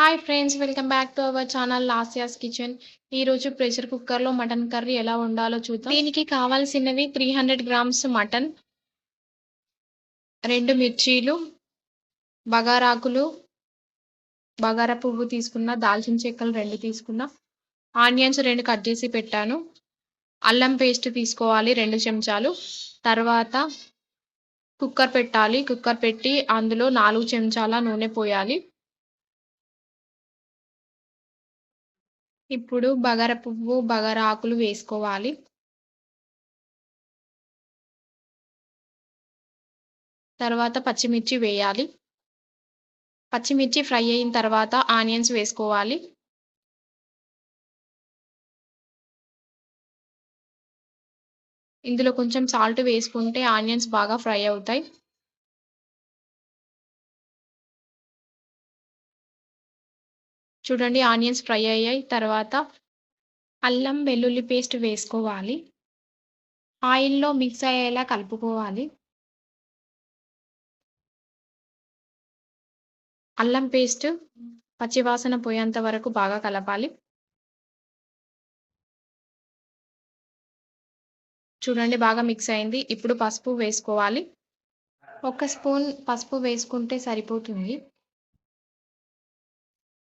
Hi friends, welcome back to our channel Lasya's kitchen. ఈరోజు pressure కుక్కర్లో mutton curry ఎలా వండాలో చూద్దాం. దీనికి కావాల్సినవి 300 గ్రామ్స్ మటన్, 2 మిర్చీలు, బగారాకులు, బగారా పువ్వు తీసుకున్న, దాల్చిన చెక్కలు 2 తీసుకున్న, ఆనియన్స్ 2 కట్ చేసి పెట్టాను, అల్లం పేస్ట్ తీసుకోవాలి 2 చెంచాలు. తర్వాత కుక్కర్ పెట్టాలి. కుక్కర్ పెట్టి అందులో 4 చెంచాల నూనె పోయాలి. ఇప్పుడు బగారా పువ్వు, బగారా ఆకులు వేసుకోవాలి. తర్వాత పచ్చిమిర్చి వేయాలి. పచ్చిమిర్చి ఫ్రై అయిన తర్వాత ఆనియన్స్ వేసుకోవాలి. ఇందులో కొంచెం సాల్ట్ వేసుకుంటే ఆనియన్స్ బాగా ఫ్రై అవుతాయి. చూడండి, ఆనియన్స్ ఫ్రై అయ్యాయి. తర్వాత అల్లం వెల్లుల్లి పేస్ట్ వేసుకోవాలి. ఆయిల్‌లో మిక్స్ అయ్యేలా కలుపుకోవాలి. అల్లం పేస్ట్ పచ్చివాసన పోయేంత వరకు బాగా కలపాలి. చూడండి, బాగా మిక్స్ అయింది. ఇప్పుడు పసుపు వేసుకోవాలి. 1 స్పూన్ పసుపు వేసుకుంటే సరిపోతుంది.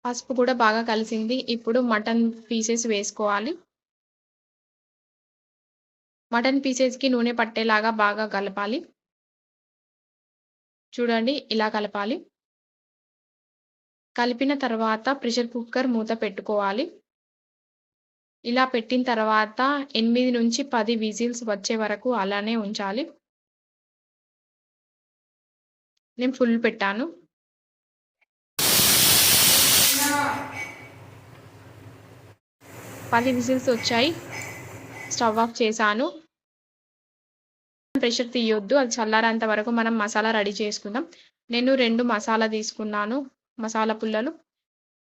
పసుపు కూడా బాగా కలిసింది. ఇప్పుడు మటన్ పీసెస్ వేసుకోవాలి. మటన్ పీసెస్‌కి నూనె పట్టేలాగా బాగా కలపాలి. చూడండి, ఇలా కలపాలి. కలిపిన తర్వాత ప్రెషర్ కుక్కర్ మూత పెట్టుకోవాలి. ఇలా పెట్టిన తర్వాత 8-10 విజిల్స్ వచ్చే వరకు అలానే ఉంచాలి. నేను ఫుల్ పెట్టాను. 10 విజిల్స్ వచ్చాయి. స్టవ్ ఆఫ్ చేశాను. ప్రెషర్ తీయొద్దు. అది చల్లారేంత వరకు మనం మసాలా రెడీ చేసుకుందాం. నేను 2 మసాలా తీసుకున్నాను. మసాలా పుల్లలు,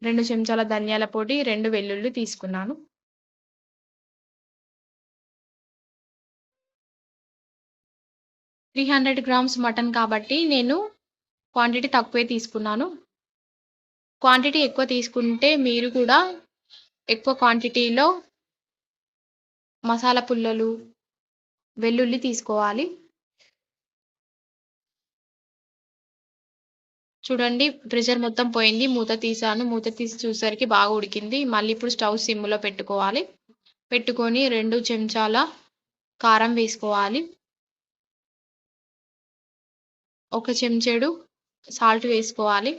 2 చెంచాల ధనియాల పొడి, 2 వెల్లుల్లి తీసుకున్నాను. త్రీ 300 గ్రామ్స్ మటన్ కాబట్టి నేను క్వాంటిటీ తక్కువే తీసుకున్నాను. క్వాంటిటీ ఎక్కువ తీసుకుంటే మీరు కూడా ఎక్కువ క్వాంటిటీలో మసాలా పుల్లలు, వెల్లుల్లి తీసుకోవాలి. చూడండి, ప్రెషర్ మొత్తం పోయింది. మూత తీసాను. మూత తీసి చూసేసరికి బాగా ఉడికింది. మళ్ళీ ఇప్పుడు స్టవ్ సిమ్‌లో పెట్టుకోవాలి. పెట్టుకొని 2 చెంచాల కారం వేసుకోవాలి. 1 చెంచాడు సాల్ట్ వేసుకోవాలి.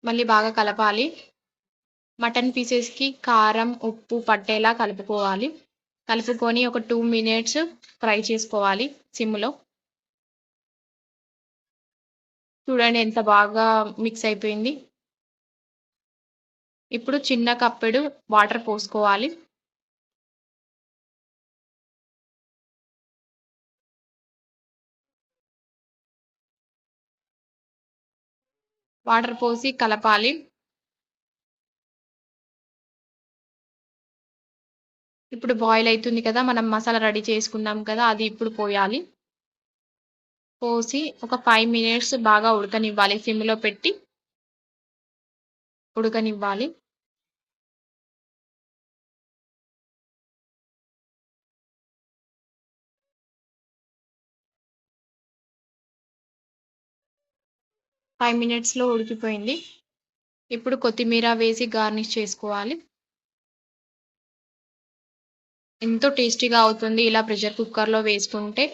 మళ్ళీ బాగా కలపాలి. మటన్ పీసెస్‌కి కారం, ఉప్పు పట్టేలా కలుపుకోవాలి. కలుపుకొని ఒక 2 మినిట్స్ ఫ్రై చేసుకోవాలి సిమ్‌లో. చూడండి, ఎంత బాగా మిక్స్ అయిపోయింది. ఇప్పుడు చిన్న కప్పెడు వాటర్ పోసుకోవాలి. వాటర్ పోసి కలపాలి. ఇప్పుడు బాయిల్ అయితుంది కదా! మనం మసాలా రెడీ చేసుకున్నాం కదా! అది ఇప్పుడు పోయాలి. పోసి ఒక 5 మినిట్స్ బాగా ఉడకనివ్వాలి. సిమ్‌లో పెట్టి ఉడకనివ్వాలి. ఫైవ్ మినిట్స్‌లో ఉడికిపోయింది. ఇప్పుడు కొత్తిమీర వేసి గార్నిష్ చేసుకోవాలి. ఎంతో టేస్టీగా అవుతుంది ఇలా ప్రెషర్ కుక్కర్‌లో వేసుకుంటే.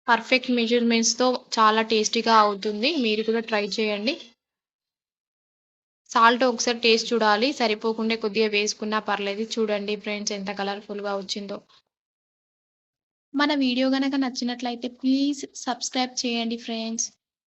పర్ఫెక్ట్ మెజర్‌మెంట్స్‌తో చాలా టేస్టీగా అవుతుంది. మీరు కూడా ట్రై చేయండి. సాల్ట్ ఒకసారి టేస్ట్ చూడాలి. సరిపోకుంటే కొద్దిగా వేసుకున్నా పర్లేదు. చూడండి ఫ్రెండ్స్, ఎంత కలర్‌ఫుల్‌గా వచ్చిందో. మన వీడియో గనక నచ్చినట్లయితే ప్లీజ్ సబ్స్క్రైబ్ చేయండి ఫ్రెండ్స్.